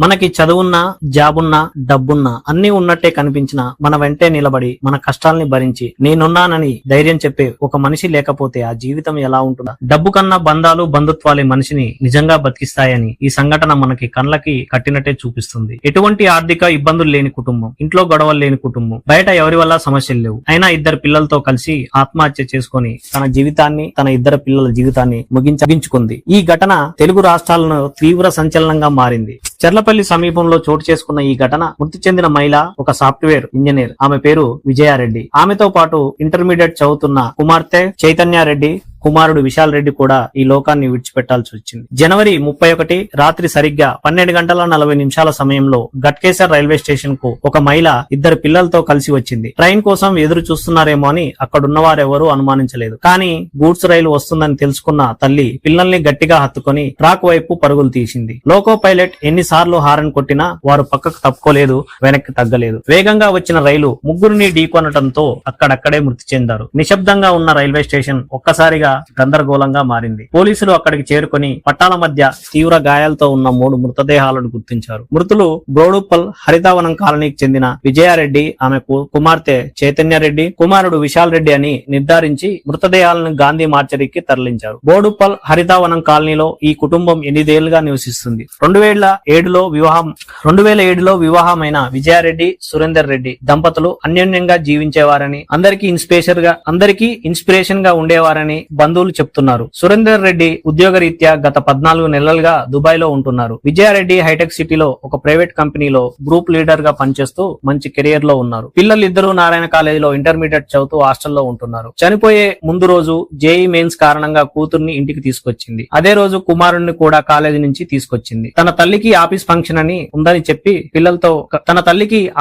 మనకి చదువున్నా, జాబున్నా, డబ్బున్నా అన్ని ఉన్నట్టే కనిపించినా మన వెంటే నిలబడి మన కష్టాల్ని భరించి నేనున్నానని ధైర్యం చెప్పే ఒక మనిషి లేకపోతే ఆ జీవితం ఎలా ఉంటుందా? డబ్బు కన్నా బంధాలు, బంధుత్వాలే మనిషిని నిజంగా బతికిస్తాయని ఈ సంఘటన మనకి కళ్ళకి కట్టినట్టే చూపిస్తుంది. ఎటువంటి ఆర్థిక ఇబ్బందులు లేని కుటుంబం, ఇంట్లో గొడవలు లేని కుటుంబం, బయట ఎవరి వల్ల సమస్యలు లేవు, అయినా ఇద్దరు పిల్లలతో కలిసి ఆత్మహత్య చేసుకొని తన జీవితాన్ని, తన ఇద్దరు పిల్లల జీవితాన్ని ముగించుకుంది. ఈ ఘటన తెలుగు రాష్ట్రాలను తీవ్ర సంచలనంగా మారింది. చర్లపల్లి సమీపంలో చోటు చేసుకున్న ఈ ఘటన మృతి చెందిన మహిళ ఒక సాఫ్ట్వేర్ ఇంజనీర్. ఆమె పేరు విజయారెడ్డి. ఆమెతో పాటు ఇంటర్మీడియట్ చదువుతున్న కుమార్తె చైతన్యారెడ్డి, కుమారుడు విశాల్ రెడ్డి కూడా ఈ లోకాన్ని విడిచిపెట్టాల్సి వచ్చింది. జనవరి 31 రాత్రి సరిగ్గా 12:40 సమయంలో గట్కేసర్ రైల్వే స్టేషన్ కు ఒక మహిళ ఇద్దరు పిల్లలతో కలిసి వచ్చింది. ట్రైన్ కోసం ఎదురు చూస్తున్నారేమో అని అక్కడున్నవారెవరూ అనుమానించలేదు. కానీ గూడ్స్ రైలు వస్తుందని తెలుసుకున్న తల్లి పిల్లల్ని గట్టిగా హత్తుకొని ట్రాక్ వైపు పరుగులు తీసింది. లోకో పైలట్ ఎన్నిసార్లు హారన్ కొట్టినా వారు పక్కకు తప్పుకోలేదు, వెనక్కి తగ్గలేదు. వేగంగా వచ్చిన రైలు ముగ్గురిని ఢీకొనటంతో అక్కడక్కడే మృతి చెందారు. నిశ్శబ్దంగా ఉన్న రైల్వే స్టేషన్ ఒక్కసారిగా గందరగోళంగా మారింది. పోలీసులు అక్కడికి చేరుకుని పట్టాల మధ్య తీవ్ర గాయాలతో ఉన్న 3 మృతదేహాలను గుర్తించారు. మృతులు బోడుప్పల్ హరితావనం కాలనీకి చెందిన విజయారెడ్డి, ఆమె కుమార్తె చైతన్యారెడ్డి, కుమారుడు విశాల్ రెడ్డి అని నిర్ధారించి మృతదేహాలను గాంధీ మార్చరీకి తరలించారు. బోడుప్పల్ హరితావనం కాలనీలో ఈ కుటుంబం 8 ఏళ్లుగా నివసిస్తుంది. 2007లో వివాహమైన విజయారెడ్డి, సురేందర్ రెడ్డి దంపతులు అన్యోన్యంగా జీవించేవారని, అందరికీ ఇన్స్పిరేషన్ గా ఉండేవారని బంధువులు చెప్తున్నారు. సురేందర్ రెడ్డి ఉద్యోగరీత్యా గత 14 నెలలుగా దుబాయ్ లో ఉంటున్నారు. విజయారెడ్డి హైటెక్ సిటీలో ఒక ప్రైవేట్ కంపెనీలో గ్రూప్ లీడర్ గా పనిచేస్తూ మంచి కెరియర్ లో ఉన్నారు. పిల్లలిద్దరూ నారాయణ కాలేజీలో ఇంటర్మీడియట్ చదువుతూ హాస్టల్లో ఉంటున్నారు. చనిపోయే ముందు రోజు జేఈ మెయిన్స్ కారణంగా కూతుర్ని ఇంటికి తీసుకొచ్చింది. అదే రోజు కుమారుణ్ణి కూడా కాలేజీ నుంచి తీసుకొచ్చింది. తన తల్లికి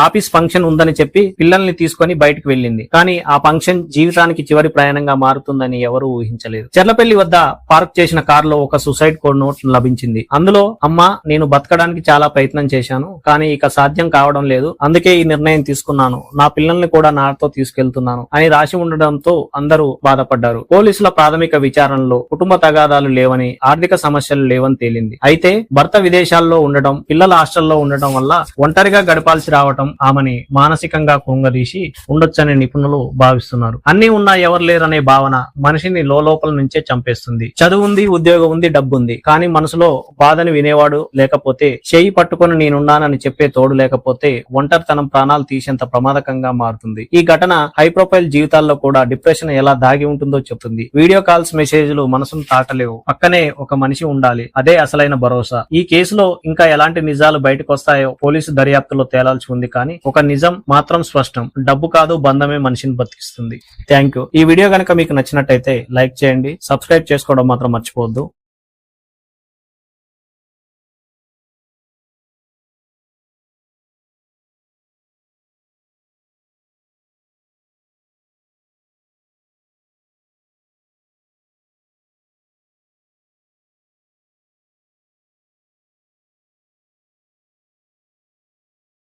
ఆఫీస్ ఫంక్షన్ ఉందని చెప్పి పిల్లల్ని తీసుకొని బయటకు వెళ్ళింది. కానీ ఆ ఫంక్షన్ జీవితానికి చివరి ప్రయాణంగా మారుతుందని ఎవరూ ఊహించలేదు. చెర్లపల్లి వద్ద పార్క్ చేసిన కారులో ఒక సూసైడ్ కోడ్ నోట్ లభించింది. అందులో, అమ్మా, నేను బతకడానికి చాలా ప్రయత్నం చేశాను, కానీ ఇక సాధ్యం కావడం లేదు, అందుకే ఈ నిర్ణయం తీసుకున్నాను, నా పిల్లల్ని కూడా నాతో తీసుకెళ్తున్నాను అని రాసి ఉండడంతో అందరూ బాధపడ్డారు. పోలీసుల ప్రాథమిక విచారణలో కుటుంబ తగాదాలు లేవని, ఆర్థిక సమస్యలు లేవని తేలింది. అయితే భర్త విదేశాల్లో ఉండటం, పిల్లల హాస్టల్లో ఉండటం వల్ల ఒంటరిగా గడపాల్సి రావటం ఆమెని మానసికంగా కుంగదీసి ఉండొచ్చని నిపుణులు భావిస్తున్నారు. అన్ని ఉన్నా ఎవరు లేరనే భావన మనిషిని లోపల నుంచే చంపేస్తుంది. చదువు ఉంది, ఉద్యోగం ఉంది, డబ్బు ఉంది, కానీ మనసులో బాధని వినేవాడు లేకపోతే, చేయి పట్టుకొని నేనున్నానని చెప్పే తోడు లేకపోతే ఒంటరితనం ప్రాణాలు తీసేంత ప్రమాదకంగా మారుతుంది. ఈ ఘటన హై ప్రొఫైల్ జీవితాల్లో కూడా డిప్రెషన్ ఎలా దాగి ఉంటుందో చెప్తుంది. వీడియో కాల్స్, మెసేజ్లు మనసును తాకలేవు. పక్కనే ఒక మనిషి ఉండాలి, అదే అసలైన భరోసా. ఈ కేసులో ఇంకా ఎలాంటి నిజాలు బయటకు వస్తాయో పోలీసు దర్యాప్తులో తేలాల్సి ఉంది. కానీ ఒక నిజం మాత్రం స్పష్టం, డబ్బు కాదు, బంధమే మనిషిని బతికిస్తుంది. Thank you. ఈ వీడియో గనక మీకు నచ్చినట్టయితే లైక్ చేయండి, సబ్స్క్రైబ్ చేసుకోవడం మాత్రం మర్చిపోవద్దు.